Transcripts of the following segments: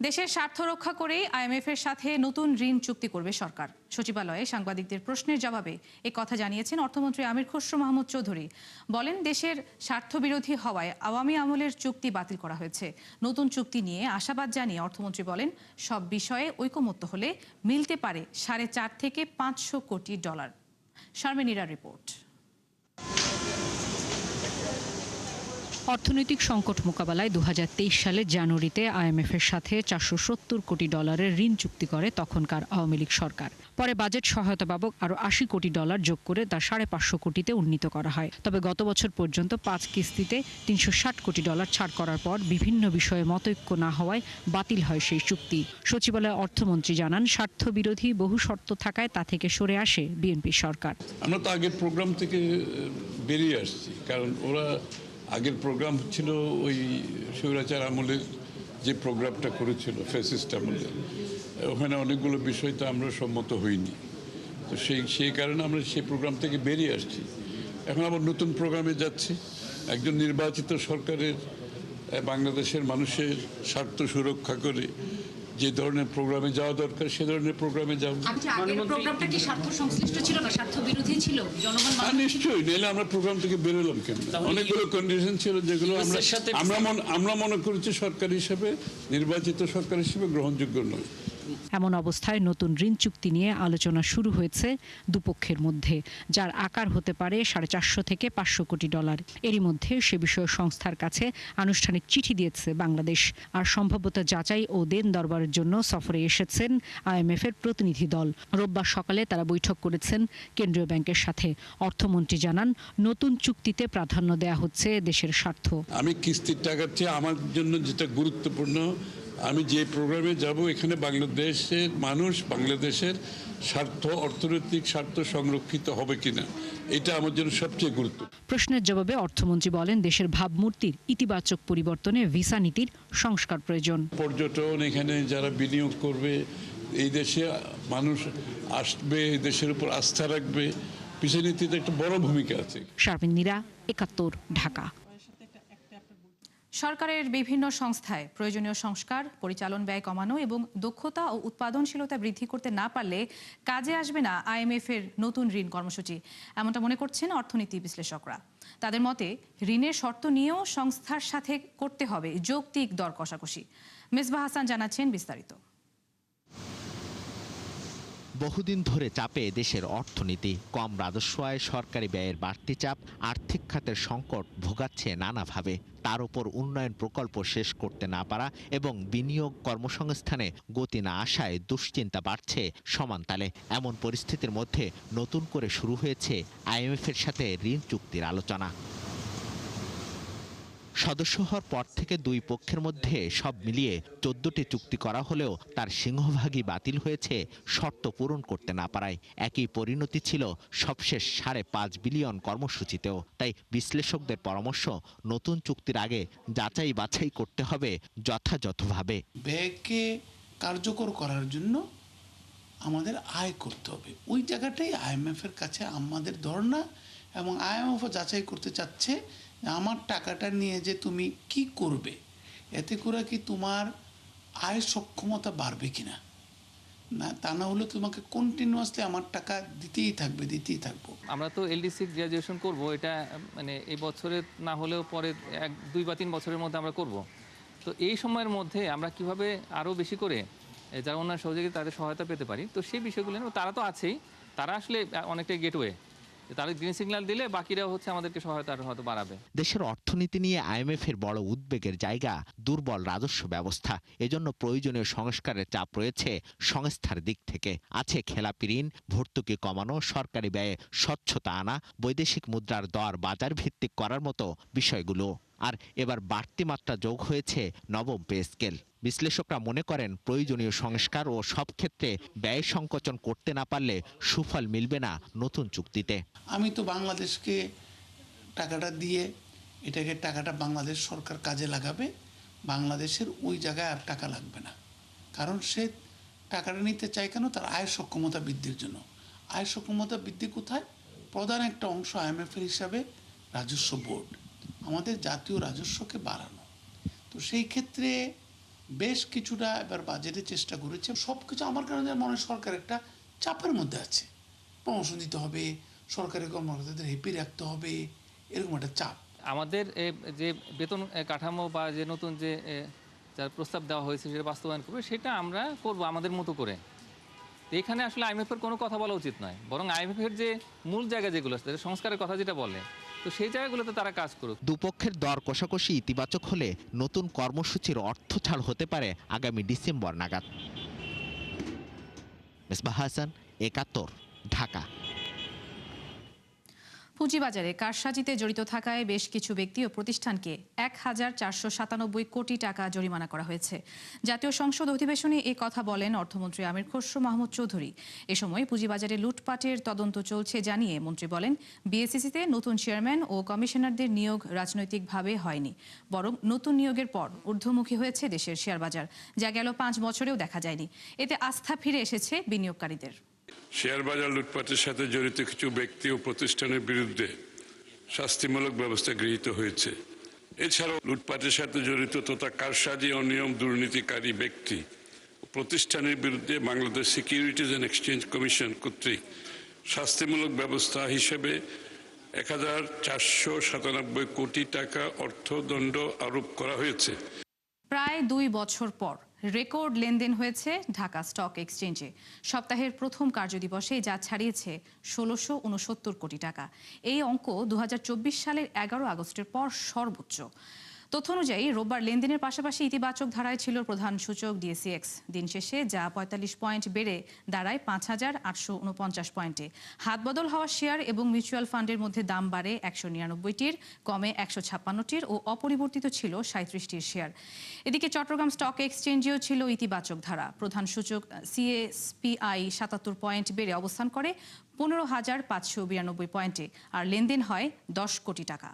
দেশের স্বার্থ রক্ষা করেই আইএমএফ এর সাথে নতুন ঋণ চুক্তি করবে সরকার। সচিবালয়ে সাংবাদিকদের প্রশ্নের জবাবে এ কথা জানিয়েছেন অর্থমন্ত্রী আমির খসরু মাহমুদ চৌধুরী। বলেন, দেশের স্বার্থবিরোধী হওয়ায় আওয়ামী আমলের চুক্তি বাতিল করা হয়েছে। নতুন চুক্তি নিয়ে আশাবাদ জানিয়ে অর্থমন্ত্রী বলেন, সব বিষয়ে ঐকমত্য হলে মিলতে পারে $4.5 থেকে $500 কোটি। শারমিনীরা রিপোর্ট। অর্থনৈতিক সংকট মোকাবেলায় 2023 সালের জানুয়ারিতে আইএমএফের সাথে $470 কোটি ঋণ চুক্তি করে তখনকার আওয়ামী লীগ সরকার। পরে বাজেট সহায়তা বাবদ আরও $80 কোটি যোগ করে তা $550 কোটিতে উন্নীত করা হয়। তবে গত বছর পর্যন্ত 5 কিস্তিতে $360 কোটি ছাড় করার পর বিভিন্ন বিষয়ে মতৈক্য না হওয়ায় বাতিল হয় সেই চুক্তি। সচিবালয়ে অর্থমন্ত্রী জানান, স্বার্থবিরোধী বহু শর্ত থাকায় তা থেকে সরে আসে বিএনপি সরকার। আমরা তো আগের প্রোগ্রাম থেকে বেরিয়ে আসছি, কারণ ওরা আগের প্রোগ্রাম ছিল ওই স্বৈরাচার আমলের যে প্রোগ্রামটা করেছিল ফ্যাসিস্ট আমলে, ওখানে অনেকগুলো বিষয় তো আমরা সম্মত হইনি। তো সেই কারণে আমরা সেই প্রোগ্রাম থেকে বেরিয়ে আসছি। এখন আবার নতুন প্রোগ্রামে যাচ্ছি। একজন নির্বাচিত সরকারের বাংলাদেশের মানুষের স্বার্থ সুরক্ষা করে যে ধরনের প্রোগ্রামে যাওয়া দরকার সে ধরনের প্রোগ্রামে যাব। প্রোগ্রামটা কি স্বার্থ সংশ্লিষ্ট ছিল না, স্বার্থ বিরোধী ছিল? জনগণ নিশ্চয়ই, নইলে আমরা প্রোগ্রাম থেকে বেরোলাম কেন? অনেকগুলো কন্ডিশন ছিল যেগুলো আমরা মনে করেছি সরকার হিসেবে, নির্বাচিত সরকার হিসেবে গ্রহণযোগ্য নয়। এমন অবস্থায় নতুন ঋণ চুক্তি নিয়ে আলোচনা শুরু হয়েছে দুপক্ষের মধ্যে, যার আকার হতে পারে $450 থেকে $500 কোটি। এরই মধ্যে সে বিষয়ে সংস্থার কাছে আনুষ্ঠানিক চিঠি দিয়েছে বাংলাদেশ। আর সম্ভাব্যত যাচাই ও দেন দরবারের জন্য সফরে এসেছেন আইএমএফ এর প্রতিনিধি দল। রোববার সকালে তারা বৈঠক করেছেন কেন্দ্রীয় ব্যাংকের সাথে। অর্থমন্ত্রী জানান, নতুন চুক্তিতে প্রাধান্য দেয়া হচ্ছে দেশের স্বার্থ। আমি কিস্তির টাকার চেয়ে আমার জন্য যেটা গুরুত্বপূর্ণ, আমি যে প্রোগ্রামে যাব এখানে বাংলাদেশের মানুষ, বাংলাদেশের স্বার্থ, অর্থনৈতিক স্বার্থ সংরক্ষিত হবে কিনা, এটা আমার জন্য সবচেয়ে গুরুত্বপূর্ণ। প্রশ্নের জবাবে অর্থমন্ত্রী বলেন, দেশের ভাবমূর্তির ইতিবাচক পরিবর্তনে ভিসা নীতির সংস্কার প্রয়োজন। পর্যটন, এখানে যারা বিনিয়োগ করবে, এই দেশে মানুষ আসবে, এই দেশের উপর আস্থা রাখবে, ভিসা নীতিতে একটা বড় ভূমিকা আছে। শারমিনীরা, 71, ঢাকা। সরকারের বিভিন্ন সংস্থায় প্রয়োজনীয় সংস্কার, পরিচালন ব্যয় কমানো এবং দক্ষতা ও উৎপাদনশীলতা বৃদ্ধি করতে না পারলে কাজে আসবে না আইএমএফ এর নতুন ঋণ কর্মসূচি, এমনটা মনে করছেন অর্থনীতি বিশ্লেষকরা। তাদের মতে, ঋণের শর্ত নিয়েও সংস্থার সাথে করতে হবে যৌক্তিক দর কষাকষি। মেজবাহ হাসান জানাচ্ছেন বিস্তারিত। বহুদিন ধরে চাপে দেশের অর্থনীতি। কম রাজস্ব আয়, সরকারি ব্যয়ের বাড়তি চাপ, আর্থিক খাতের সংকট ভোগাচ্ছে নানাভাবে। তার উপর উন্নয়ন প্রকল্প শেষ করতে না পারা এবং বিনিয়োগ, কর্মসংস্থানে গতি না আসায় দুশ্চিন্তা বাড়ছে সমান তালে। এমন পরিস্থিতির মধ্যে নতুন করে শুরু হয়েছে আইএমএফ এর সাথে ঋণ চুক্তির আলোচনা। সদস্য হওয়ার পর থেকে দুই পক্ষের মধ্যে সব মিলিয়ে 14টি চুক্তি করা হলেও তার সিংহভাগই বাতিল হয়েছে শর্ত পূরণ করতে না পারায়। একই পরিণতি ছিল সবশেষ $5.5 বিলিয়ন কর্মসূচিতেও। তাই বিশ্লেষকদের পরামর্শ, নতুন চুক্তির আগে যাচাই বাছাই করতে হবে যথাযথভাবে। ব্যয়কে কার্যকর করার জন্য আমাদের আয় করতে হবে, ওই জায়গাটাই আইএমএফ এর কাছে আমাদের ধর্ণা, এবং আইএমএফও যাচাই করতে চাচ্ছে আমার টাকাটা নিয়ে যে তুমি কি করবে, এতে করে কি তোমার আয় সক্ষমতা বাড়বে কিনা, না তা না হলে তোমাকে কন্টিনিউয়াসলি আমার টাকা দিতেই থাকবো। আমরা তো এলডিসি গ্র্যাজুয়েশন করব, এটা মানে এই বছরে না হলেও পরে 2 বা 3 বছরের মধ্যে আমরা করব। তো এই সময়ের মধ্যে আমরা কিভাবে আরও বেশি করে যারা অন্যান্য সহযোগিতা তাদের সহায়তা পেতে পারি, তো সেই বিষয়গুলো তারা তো আছেই, তারা আসলে অনেকটাই গেটওয়ে, তারা গ্রিন সিগন্যাল দিলে বাকিরা আমাদেরকে সহায়তা হয়তো বাড়াবে। দেশের অর্থনীতি নিয়ে আইএমএফ এর বড় উদ্বেগের জায়গা দুর্বল রাজস্ব ব্যবস্থা। এজন্য প্রয়োজনীয় সংস্কারের চাপ রয়েছে সংস্থার দিক থেকে। আছে খেলাপি ঋণ, ভর্তুকি কমানো, সরকারি ব্যয়ে স্বচ্ছতা আনা, বৈদেশিক মুদ্রার দর বাজার ভিত্তিক করার মতো বিষয়গুলো। আর এবার বাড়তি মাত্রা যোগ হয়েছে নবম পে স্কেল। বিশ্লেষকরা মনে করেন, প্রয়োজনীয় সংস্কার ও সব ক্ষেত্রে ব্যয় সংকোচন করতে না পারলে সুফল মিলবে না নতুন চুক্তিতে। আমি তো বাংলাদেশকে টাকাটা দিয়ে টাকাটা বাংলাদেশ সরকার কাজে লাগাবে, বাংলাদেশের ওই জায়গায় আর টাকা লাগবে না, কারণ সে টাকাটা নিতে চায় কেন, তার আয় সক্ষমতা বৃদ্ধির জন্য। আয় সক্ষমতা বৃদ্ধি কোথায়? প্রধান একটা অংশ আইএমএফ এর হিসাবে রাজস্ব বোর্ড, আমাদের জাতীয় রাজস্বকে বাড়ানো। তো সেই ক্ষেত্রে বেশ কিছুটা এবার বাজেটে চেষ্টা করেছে। সব কিছু আমার কারণে মনে হয় সরকার একটা চাপের মধ্যে আছে, প্রমোশন দিতে হবে, সরকারি কর্মকর্তাদের হ্যাপি রাখতে হবে, এরকম একটা চাপ। আমাদের যে বেতন কাঠামো বা যে নতুন যে যার প্রস্তাব দেওয়া হয়েছে সেটা বাস্তবায়ন করবে, সেটা আমরা করব আমাদের মতো করে। এখানে আসলে আইএমএফের কোনো কথা বলা উচিত নয়, বরং আইএমএফের যে মূল জায়গা যেগুলো আছে, সংস্কারের কথা যেটা বলে, তো সেই জায়গাগুলোতে তারা কাজ করুক। দুপক্ষের দর কষাকষি ইতিবাচক হলে নতুন কর্মসূচির অর্থ ছাড় হতে পারে আগামী ডিসেম্বর নাগাদ। মেসবাহ হাসান, একাত্তর, ঢাকা। পুঁজিবাজারে কারসাজিতে জড়িত থাকায় বেশ কিছু ব্যক্তি ও প্রতিষ্ঠানকে ১,৪৯৭ কোটি টাকা জরিমানা করা হয়েছে। জাতীয় সংসদ অধিবেশনে এ কথা বলেন অর্থমন্ত্রী আমির খসরু মাহমুদ চৌধুরী। এ সময় পুঁজিবাজারে লুটপাটের তদন্ত চলছে জানিয়ে মন্ত্রী বলেন, বিএসইসিতে নতুন চেয়ারম্যান ও কমিশনারদের নিয়োগ রাজনৈতিকভাবে হয়নি, বরং নতুন নিয়োগের পর ঊর্ধ্বমুখী হয়েছে দেশের শেয়ার বাজার, যা গেল 5 বছরেও দেখা যায়নি। এতে আস্থা ফিরে এসেছে বিনিয়োগকারীদের। শেয়ার বাজার লুটপাটের সাথে জড়িত কিছু ব্যক্তি ও প্রতিষ্ঠানের বিরুদ্ধে শাস্তিমূলক ব্যবস্থা গৃহীত হয়েছে। এছাড়াও লুটপাটের সাথে জড়িত তথা কারসাজি অনিয়ম দুর্নীতিকারী ব্যক্তি ও প্রতিষ্ঠানের বিরুদ্ধে Bangladesh securities and exchange commission কর্তৃক শাস্তিমূলক ব্যবস্থা হিসেবে ১,৪৯৭ কোটি টাকা অর্থদণ্ড আরোপ করা হয়েছে। প্রায় 2 বছর পর রেকর্ড লেনদেন হয়েছে ঢাকা স্টক এক্সচেঞ্জে। সপ্তাহের প্রথম কার্যদিবসে যা ছাড়িয়েছে ১৬৬৯ কোটি টাকা। এই অঙ্ক ২০২৪ সালের ১১ আগস্টের পর সর্বোচ্চ। তথ্য অনুযায়ী রোববার লেনদেনের পাশাপাশি ইতিবাচক ধারায় ছিল প্রধান সূচক ডিএসইএক্স। দিন শেষে যা ৪৫ পয়েন্ট বেড়ে দাঁড়ায় ৫,৮৪৯ পয়েন্টে। হাতবদল হওয়া শেয়ার এবং মিউচুয়াল ফান্ডের মধ্যে দাম বাড়ে ১৯৯টির, কমে ১৫৬টির ও অপরিবর্তিত ছিল ৩৭টির শেয়ার। এদিকে চট্টগ্রাম স্টক এক্সচেঞ্জেও ছিল ইতিবাচক ধারা। প্রধান সূচক সিএসপিআই ৭৭ পয়েন্ট বেড়ে অবস্থান করে ১৫,৫৯২ পয়েন্টে, আর লেনদেন হয় ১০ কোটি টাকা।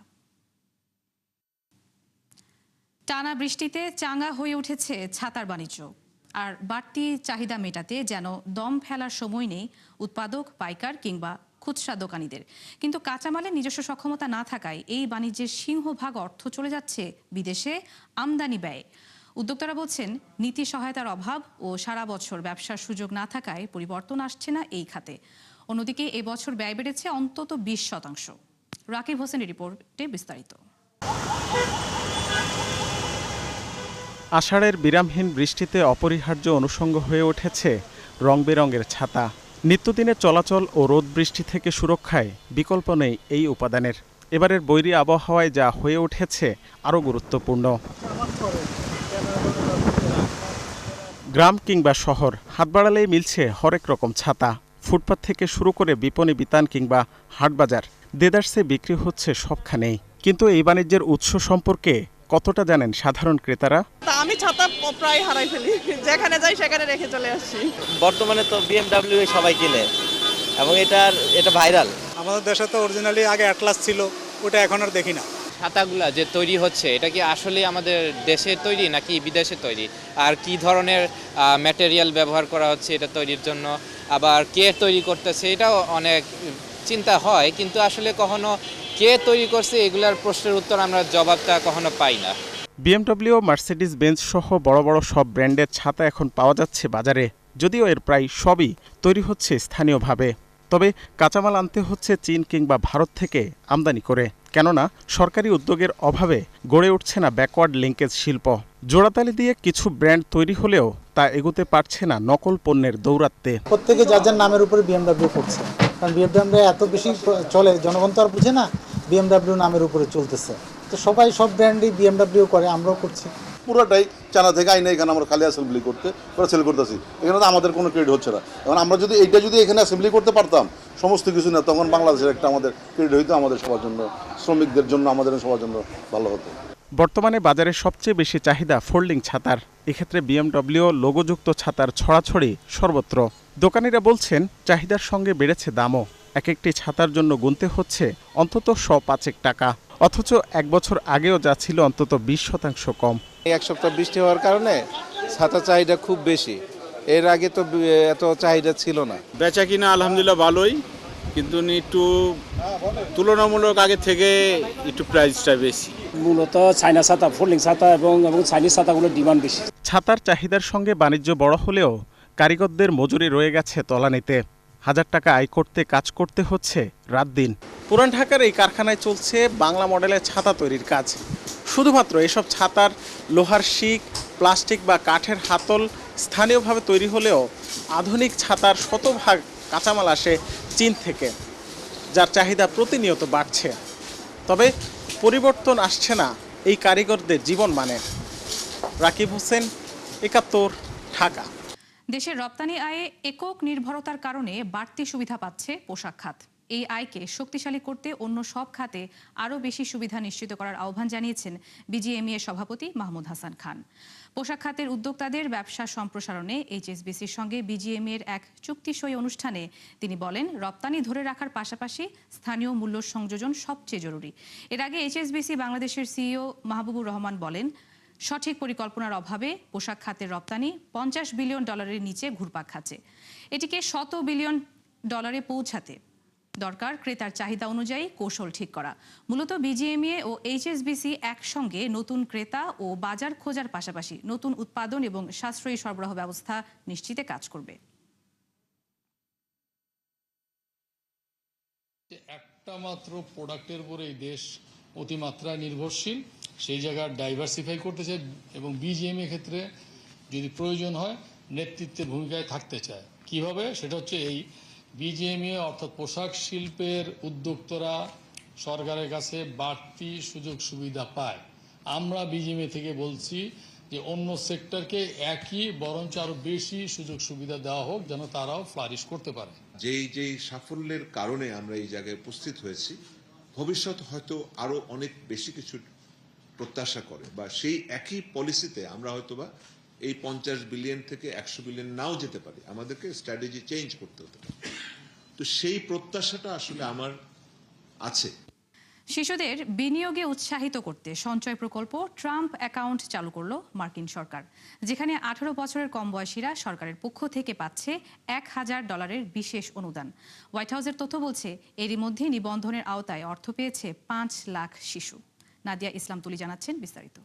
টানা বৃষ্টিতে চাঙ্গা হয়ে উঠেছে ছাতার বাণিজ্য। আর বাড়তি চাহিদা মেটাতে যেন দম ফেলার সময় নেই উৎপাদক, পাইকার কিংবা খুচরা দোকানিদের। কিন্তু কাঁচামালের নিজস্ব সক্ষমতা না থাকায় এই বাণিজ্যের সিংহভাগ অর্থ চলে যাচ্ছে বিদেশে আমদানি ব্যয়ে। উদ্যোক্তারা বলছেন, নীতি সহায়তার অভাব ও সারা বছর ব্যবসার সুযোগ না থাকায় পরিবর্তন আসছে না এই খাতে। অন্যদিকে এবছর ব্যয় বেড়েছে অন্তত 20%। রাকিব হোসেনের রিপোর্টে বিস্তারিত। আষাঢ়ের বিরামহীন বৃষ্টিতে অপরিহার্য অনুষঙ্গ হয়ে উঠেছে রং বেরঙের ছাতা। নিত্যদিনের চলাচল ও রোদ বৃষ্টি থেকে সুরক্ষায় বিকল্প নেই এই উপাদানের। এবারের বৈরী আবহাওয়ায় যা হয়ে উঠেছে আরও গুরুত্বপূর্ণ। গ্রাম কিংবা শহর, হাত বাড়ালেই মিলছে হরেক রকম ছাতা। ফুটপাত থেকে শুরু করে বিপণী বিতান কিংবা হাটবাজার, দেদারসে বিক্রি হচ্ছে সবখানেই। কিন্তু এই বাণিজ্যের উৎস সম্পর্কে কতটা জানেন সাধারণ ক্রেতারা? আমি ছাতা প্রায় হারাই ফেলি, যেখানে যাই সেখানে রেখে চলে আসছি। বর্তমানে তো বিএমডব্লিউ সবাই কিনে এবং এটা ভাইরাল। আমাদের দেশে তো অরিজিনালি আগে অ্যাটলাস ছিল, ওটা এখন আর দেখি না। ছাতাগুলা যে তৈরি হচ্ছে, এটা কি আসলে আমাদের দেশের তৈরি নাকি বিদেশে তৈরি, আর কি ধরনের ম্যাটেরিয়াল ব্যবহার করা হচ্ছে এটা তৈরির জন্য, আবার কে তৈরি করতেছে, এটাও অনেক চিন্তা হয়। কিন্তু আসলে কখনো কে তৈরি করছে এগুলার প্রশ্নের উত্তর আমরা জবাবটা কখনো পাই না। বিএমডব্লিউ, মার্সিডিজ বেঞ্জ সহ বড় বড় সব ব্র্যান্ডের ছাতা এখন পাওয়া যাচ্ছে বাজারে, যদিও এর প্রায় সবই তৈরি হচ্ছে স্থানীয়ভাবে। তবে কাঁচামাল আনতে হচ্ছে চীন কিংবা ভারত থেকে আমদানি করে, কেননা সরকারি উদ্যোগের অভাবে গড়ে উঠছে না ব্যাকওয়ার্ড লিঙ্কেজ শিল্প। জোড়াতালি দিয়ে কিছু ব্র্যান্ড তৈরি হলেও তা এগোতে পারছে না নকল পণ্যের দৌরাত্ম্যে। প্রত্যেকে যার যার নামের উপরে বিএমডব্লিউ করছে, কারণ বিএমডব্লিউ এত বেশি চলে, জনগণ তো আর বুঝে না বিএমডব্লিউ নামের উপরে চলতেছে। তো সবাই সব ব্র্যান্ডই বিএমডব্লিউ করে, আমরাও করছি। পুরোটাই চায়না থেকে আইনে এখানে আমরা খালি অ্যাসেম্বলি করতে ওরা সেল করতেছি, এখানে তো আমাদের কোনো ক্রেডিট হচ্ছে না। এখন আমরা যদি এখানে অ্যাসেম্বলি করতে পারতাম সমস্ত কিছু না, তখন বাংলাদেশের একটা আমাদের ক্রেডিট হইতো, আমাদের সবার জন্য, শ্রমিকদের জন্য, আমাদের সবার জন্য ভালো হতো। বর্তমানে বাজারে সবচেয়ে বেশি চাহিদা ফোল্ডিং ছাতার। এক্ষেত্রে বিএমডব্লিউ লোগোযুক্ত ছাতার ছড়াছড়ি সর্বত্র। দোকানিরা বলছেন, চাহিদার সঙ্গে বেড়েছে দামও। এক একটি ছাতার জন্য গুনতে হচ্ছে অন্তত 105 টাকা, অথচ 1 বছর আগেও যা ছিল অন্তত 20% কম। এক সপ্তাহ বৃষ্টি হওয়ার কারণে ছাতা চাহিদা খুব বেশি, এর আগে তো এত চাহিদা ছিল না। বেচা কিনা আলহামদুলিল্লাহ ভালোই, কিন্তু একটু তুলনামূলক আগে থেকে একটু প্রাইসটা বেশি। মূলত চাইনা ছাতা, ফোল্ডিং ছাতা এবং চাইনিজ ছাতাগুলোর ডিমান্ড বেশি। ছাতার চাহিদার সঙ্গে বাণিজ্য বড় হলেও কারিগরদের মজুরি রয়ে গেছে তলানিতে। হাজার টাকা আয় করতে কাজ করতে হচ্ছে রাত দিন। পুরান ঢাকার এই কারখানায় চলছে বাংলা মডেলের ছাতা তৈরির কাজ। শুধুমাত্র এসব ছাতার লোহার শিক, প্লাস্টিক বা কাঠের হাতল স্থানীয়ভাবে তৈরি হলেও আধুনিক ছাতার শতভাগ কাঁচামাল আসে চীন থেকে, যার চাহিদা প্রতিনিয়ত বাড়ছে। তবে পরিবর্তন আসছে না এই কারিগরদের জীবন মানে। রাকিব হোসেন, ৭১, ঢাকা। দেশের রপ্তানি আয়ে একক নির্ভরতার কারণে বাড়তি সুবিধা পাচ্ছে পোশাক খাত। এই আয়কে শক্তিশালী করতে অন্য সব খাতে আরও বেশি সুবিধা নিশ্চিত করার আহ্বান জানিয়েছেন বিজিএমইএ সভাপতি মাহমুদ হাসান খান। পোশাক খাতের উদ্যোক্তাদের ব্যবসা সম্প্রসারণে এইচএসবিসির সঙ্গে বিজিএমইএর এক চুক্তি সই অনুষ্ঠানে তিনি বলেন, রপ্তানি ধরে রাখার পাশাপাশি স্থানীয় মূল্য সংযোজন সবচেয়ে জরুরি। এর আগে এইচএসবিসি বাংলাদেশের সিইও মাহবুবুর রহমান বলেন, সঠিক পরিকল্পনার অভাবে পোশাক খাতের রপ্তানি $50 বিলিয়ন নিচে ঘুরপাক খাচ্ছে। এটিকে $100 বিলিয়ন পৌঁছাতে দরকার ক্রেতার চাহিদা অনুযায়ী কৌশল ঠিক করা। মূলত বিজিএমইএ ও এইচএসবিসি একসঙ্গে নতুন ক্রেতা ও বাজার খোঁজার পাশাপাশি নতুন উৎপাদন এবং সাশ্রয়ী সরবরাহ ব্যবস্থা নিশ্চিতে কাজ করবে। একটা মাত্র প্রোডাক্টের উপরে এই দেশ অতিমাত্রায় নির্ভরশীল, সেই জায়গায় ডাইভার্সিফাই করতে চায় এবং বিজিএমইএ ক্ষেত্রে যদি প্রয়োজন হয় নেতৃত্বের ভূমিকায় থাকতে চায়। কিভাবে? সেটা হচ্ছে এই বিজিএমইএ অর্থাৎ পোশাক শিল্পের উদ্যোক্তারা সরকারের কাছে বাড়তি সুযোগ সুবিধা পায়। আমরা বিজিএমইএ থেকে বলছি যে অন্য সেক্টরকে একই বরঞ্চ আরও বেশি সুযোগ সুবিধা দেওয়া হোক, যেন তারাও ফ্লারিশ করতে পারে। যেই সাফল্যের কারণে আমরা এই জায়গায় উপস্থিত হয়েছি, ভবিষ্যৎ হয়তো আরও অনেক বেশি কিছু প্রত্যাশা করে, বা সেই একই পলিসিতে আমরা হয়তোবা এই 50 বিলিয়ন থেকে 100 বিলিয়ন নাও যেতে পারি। আমাদেরকে স্ট্র্যাটেজি চেঞ্জ করতে হতে পারে। তো সেই প্রত্যাশাটা আসলে আমার আছে। শিশুদের বিনিয়োগে উৎসাহিত করতে সঞ্চয় প্রকল্প ট্রাম্প অ্যাকাউন্ট চালু করল মার্কিন সরকার, যেখানে 18 বছরের কম বয়সীরা সরকারের পক্ষ থেকে পাচ্ছে $1000 বিশেষ অনুদান। হোয়াইট হাউসের তথ্য বলছে, এরই মধ্যে নিবন্ধনের আওতায় অর্থ পেয়েছে 5 লাখ শিশু। নাদিয়া ইসলাম তুলি জানাচ্ছেন বিস্তারিত।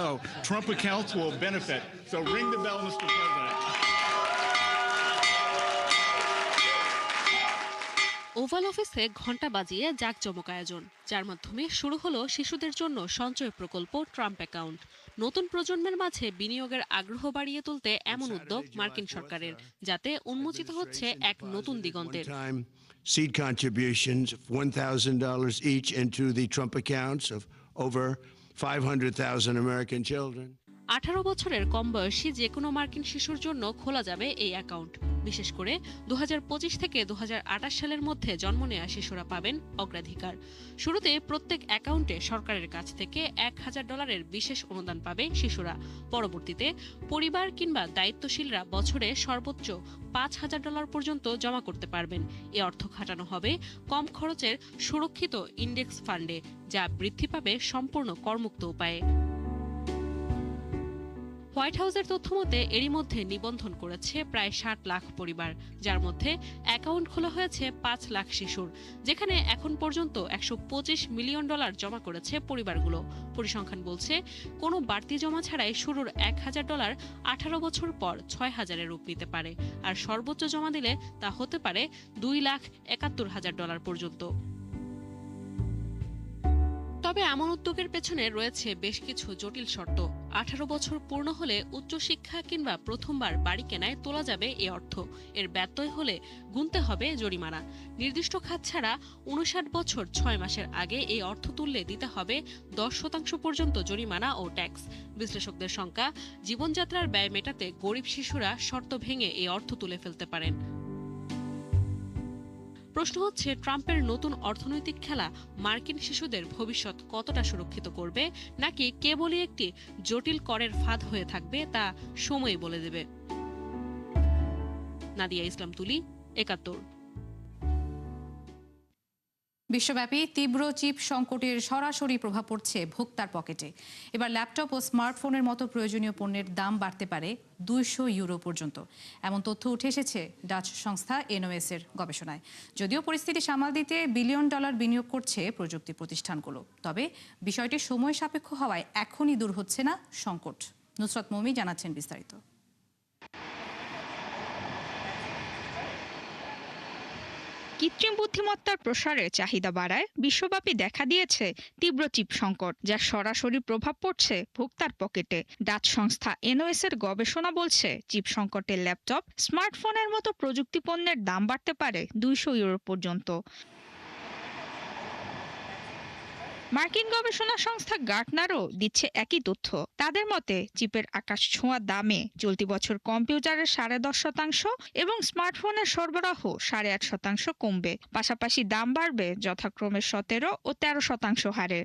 Oh, Trump accounts will benefit. So ring the bell, Mr. President. Oval অফিসে ঘণ্টা বাজিয়ে জাঁকজমক আয়োজন, যার মাধ্যমে শুরু হলো শিশুদের জন্য সঞ্চয় প্রকল্প ট্রাম্প অ্যাকাউন্ট। নতুন প্রজন্মের মাঝে বিনিয়োগের আগ্রহ বাড়িয়ে তুলতে এমন উদ্যোগ মার্কিন সরকারের, যাতে উন্মোচিত হচ্ছে এক নতুন দিগন্তের। Seed contributions of $1,000 each into the Trump accounts of over 500,000 American children. 18 বছরের কম বয়সী যে কোনো মার্কিন শিশুর জন্য খোলা যাবে এই অ্যাকাউন্ট। বিশেষ করে 2025 থেকে 2028 সালের মধ্যে জন্ম নেওয়া শিশুরা পাবেন অগ্রাধিকার। শুরুতে প্রত্যেক অ্যাকাউন্টে সরকারের কাছ থেকে $1000 বিশেষ অনুদান পাবে শিশুরা। পরবর্তীতে পরিবার কিংবা দায়িত্বশীলরা বছরে সর্বোচ্চ $5000 পর্যন্ত জমা করতে পারবেন। এ অর্থ খাটানো হবে কম খরচের সুরক্ষিত ইন্ডেক্স ফান্ডে, যা বৃদ্ধি পাবে সম্পূর্ণ করমুক্ত উপায়ে। হোয়াইট হাউসের তথ্যমতে এরই মধ্যে নিবন্ধন করেছে প্রায় 60 লাখ পরিবার, যার মধ্যে অ্যাকাউন্ট খোলা হয়েছে 5 লাখ শিশুর, যেখানে এখন পর্যন্ত $125 মিলিয়ন জমা করেছে পরিবারগুলো। পরিসংখ্যান বলছে, কোনো বাড়তি জমা ছাড়াই শুরুর $1000 18 বছর পর 6000-এ রূপ নিতে পারে, আর সর্বোচ্চ জমা দিলে তা হতে পারে $2,71,000 পর্যন্ত। তবে এমন উদ্যোগের পেছনে রয়েছে বেশ কিছু জটিল শর্ত। 18 বছর পূর্ণ হলে উচ্চশিক্ষা কিংবা প্রথমবার বাড়ি কেনায় তোলা যাবে এ অর্থ। এর ব্যত্যয় হলে গুনতে হবে জরিমানা। নির্দিষ্ট খাত ছাড়া 59 বছর 6 মাসের আগে এই অর্থ তুললে দিতে হবে 10% পর্যন্ত জরিমানা ও ট্যাক্স। বিশ্লেষকদের শঙ্কা, জীবনযাত্রার ব্যয় মেটাতে গরিব শিশুরা শর্ত ভেঙে এই অর্থ তুলে ফেলতে পারেন। প্রশ্ন হচ্ছে, ট্রাম্পের নতুন অর্থনৈতিক খেলা মার্কিন শিশুদের ভবিষ্যৎ কতটা সুরক্ষিত করবে, নাকি কেবলই একটি জটিল করের ফাঁদ হয়ে থাকবে, তা সময়ই বলে দেবে। নাদিয়া ইসলাম তুলি, ৭১। বিশ্বব্যাপী তীব্র চিপ সংকটের সরাসরি প্রভাব পড়ছে ভোক্তার পকেটে। এবার ল্যাপটপ ও স্মার্টফোনের মতো প্রয়োজনীয় পণ্যের দাম বাড়তে পারে 200 ইউরো পর্যন্ত। এমন তথ্য উঠে এসেছে ডাচ সংস্থা এনওএস এর গবেষণায়। যদিও পরিস্থিতি সামাল দিতে বিলিয়ন ডলার বিনিয়োগ করছে প্রযুক্তি প্রতিষ্ঠানগুলো, তবে বিষয়টি সময় সাপেক্ষ হওয়ায় এখনই দূর হচ্ছে না সংকট। নুসরাত মৌমি জানাচ্ছেন বিস্তারিত। কৃত্রিম বুদ্ধিমত্তার প্রসারে চাহিদা বাড়ায় বিশ্বব্যাপী দেখা দিয়েছে তীব্র চিপ সংকট, যার সরাসরি প্রভাব পড়ছে ভোক্তার পকেটে। ডাচ সংস্থা এনওএস এর গবেষণা বলছে চিপ সংকটে ল্যাপটপ, স্মার্টফোনের মতো প্রযুক্তি পণ্যের দাম বাড়তে পারে 200 ইউরো পর্যন্ত। মার্কিন গবেষণা সংস্থা গার্টনারও দিচ্ছে একই তথ্য। তাদের মতে চিপের আকাশ ছোঁয়া দামে চলতি বছর কম্পিউটারের 10.5% এবং স্মার্টফোনের সরবরাহ 8.5% কমবে। পাশাপাশি দাম বাড়বে যথাক্রমে 17 ও 13% হারে।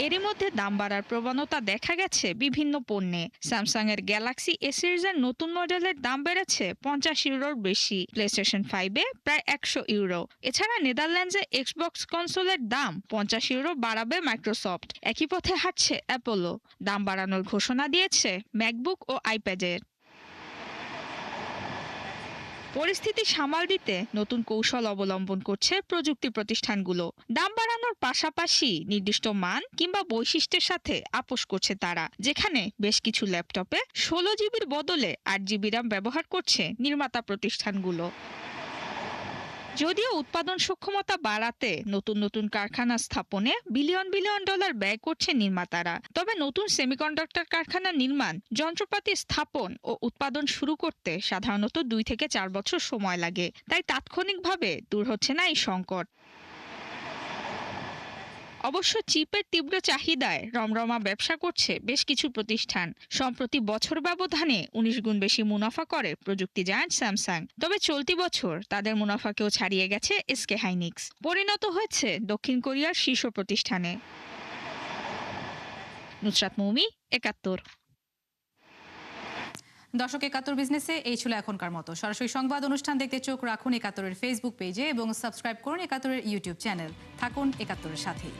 এরই মধ্যে দাম বাড়ার প্রবণতা দেখা গেছে বিভিন্ন পণ্যে। স্যামসাং এর গ্যালাক্সি এ সিরিজের নতুন মডেলের দাম বেড়েছে 50 ইউরোর বেশি, প্লেস্টেশন 5-এ প্রায় 100 ইউরো। এছাড়া নেদারল্যান্ডসে এক্সবক্স কনসোলের দাম 50 ইউরো বাড়াবে মাইক্রোসফট। একই পথে হাঁটছে অ্যাপোলো, দাম বাড়ানোর ঘোষণা দিয়েছে ম্যাকবুক ও আইপ্যাডের। পরিস্থিতি সামাল দিতে নতুন কৌশল অবলম্বন করছে প্রযুক্তি প্রতিষ্ঠানগুলো। দাম বাড়ানোর পাশাপাশি নির্দিষ্ট মান কিংবা বৈশিষ্ট্যের সাথে আপোষ করছে তারা, যেখানে বেশ কিছু ল্যাপটপে 16 জিবির বদলে 8 জিবি RAM ব্যবহার করছে নির্মাতা প্রতিষ্ঠানগুলো। যদিও উৎপাদন সক্ষমতা বাড়াতে নতুন নতুন কারখানা স্থাপনে বিলিয়ন বিলিয়ন ডলার ব্যয় করছে নির্মাতারা, তবে নতুন সেমিকন্ডাক্টর কারখানা নির্মাণ, যন্ত্রপাতি স্থাপন ও উৎপাদন শুরু করতে সাধারণত 2 থেকে 4 বছর সময় লাগে। তাই তাৎক্ষণিকভাবে দূর হচ্ছে না এই সংকট। অবশ্য চিপের তীব্র চাহিদায় রমরমা ব্যবসা করছে বেশ কিছু প্রতিষ্ঠান। সম্প্রতি বছর ব্যবধানে 19 গুণ বেশি মুনাফা করে প্রযুক্তি জায়ান্ট স্যামসাং। তবে চলতি বছর তাদের মুনাফাকেও ছাড়িয়ে গেছে এসকে হাইনিক্স, পরিণত হয়েছে দক্ষিণ কোরিয়ার শীর্ষ প্রতিষ্ঠানে। নুসরাত মৌমি, 71। দর্শক, 71 বিজনেসে এই ছিল এখনকার মতো। সরাসরি সংবাদ অনুষ্ঠান দেখতে চোখ রাখুন 71-এর ফেসবুক পেজে এবং সাবস্ক্রাইব করুন 71-এর ইউটিউব চ্যানেল। থাকুন 71-এর সাথেই।